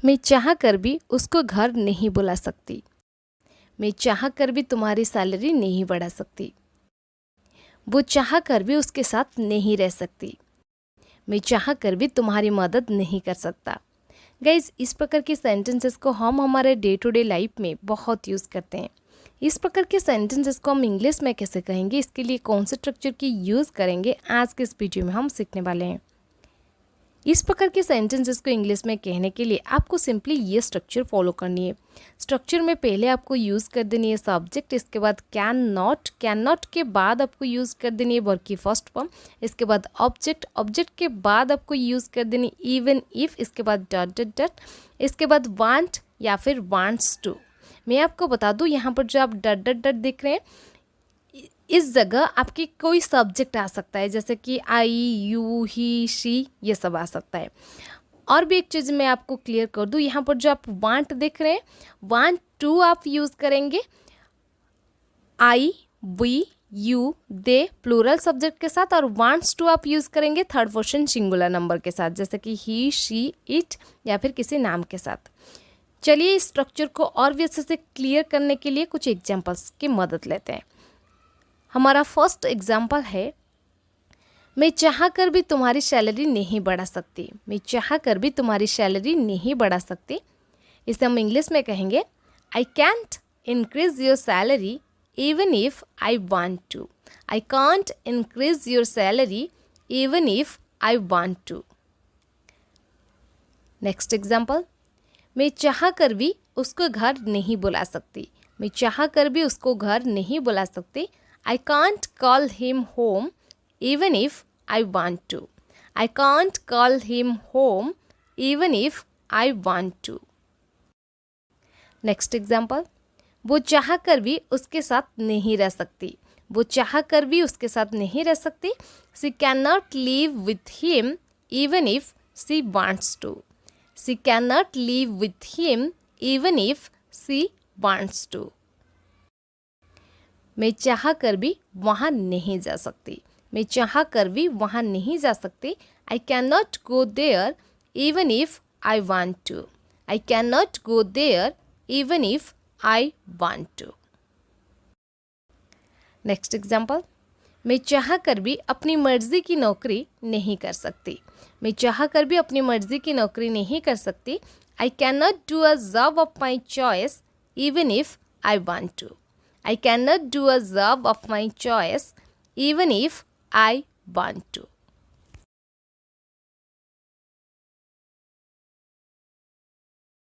मैं चाह कर भी उसको घर नहीं बुला सकती। मैं चाह कर भी तुम्हारी सैलरी नहीं बढ़ा सकती। वो चाह कर भी उसके साथ नहीं रह सकती। मैं चाह कर भी तुम्हारी मदद नहीं कर सकता। गाइज, इस प्रकार के सेंटेंसेस को हम हमारे डे टू डे लाइफ में बहुत यूज़ करते हैं। इस प्रकार के सेंटेंसेस को हम इंग्लिश में कैसे कहेंगे, इसके लिए कौन से स्ट्रक्चर की यूज़ करेंगे, आज के इस वीडियो में हम सीखने वाले हैं। इस प्रकार के सेंटेंसेस को इंग्लिश में कहने के लिए आपको सिंपली ये स्ट्रक्चर फॉलो करनी है। स्ट्रक्चर में पहले आपको यूज़ कर देनी है सब्जेक्ट, इसके बाद कैन नॉट के बाद आपको यूज़ कर देनी है वर्ब की फर्स्ट फॉर्म, इसके बाद ऑब्जेक्ट के बाद आपको यूज़ कर देनी इवन इफ, इसके बाद डॉट डॉट डॉट, इसके बाद वांट या फिर वांट्स टू। मैं आपको बता दूँ, यहाँ पर जो आप डॉट डॉट डॉट देख रहे हैं, इस जगह आपकी कोई सब्जेक्ट आ सकता है, जैसे कि आई, यू, ही, शी, ये सब आ सकता है। और भी एक चीज़ मैं आपको क्लियर कर दूँ, यहाँ पर जो आप वांट देख रहे हैं, वांट टू आप यूज़ करेंगे I, we, you, they plural subject के साथ, और वांट्स टू आप यूज़ करेंगे थर्ड पर्सन सिंगुलर नंबर के साथ, जैसे कि ही, शी, इट या फिर किसी नाम के साथ। चलिए इस स्ट्रक्चर को और भी अच्छे से क्लियर करने के लिए कुछ एग्जाम्पल्स की मदद लेते हैं। हमारा फर्स्ट एग्जाम्पल है, मैं चाह कर भी तुम्हारी सैलरी नहीं बढ़ा सकती। मैं चाह कर भी तुम्हारी सैलरी नहीं बढ़ा सकती। इसे हम इंग्लिश में कहेंगे, I can't increase your salary even if I want to. I can't increase your salary even if I want to. Next example, मैं चाह कर भी उसको घर नहीं बुला सकती। मैं चाह कर भी उसको घर नहीं बुला सकती। I can't call him home even if I want to. I can't call him home even if I want to. Next example, वो चाह कर भी उसके साथ नहीं रह सकती। वो चाह कर भी उसके साथ नहीं रह सकती। She cannot live with him even if she wants to. She cannot live with him even if she wants to. मैं चाह कर भी वहाँ नहीं जा सकती। मैं चाह कर भी वहाँ नहीं जा सकती। I can not go there even if I want to. I can not go there even if I want to. Next example, मैं चाह कर भी अपनी मर्जी की नौकरी नहीं कर सकती। मैं चाह कर भी अपनी मर्जी की नौकरी नहीं कर सकती। I can not do a job of my choice even if I want to. I cannot do a job of my choice even if I want to.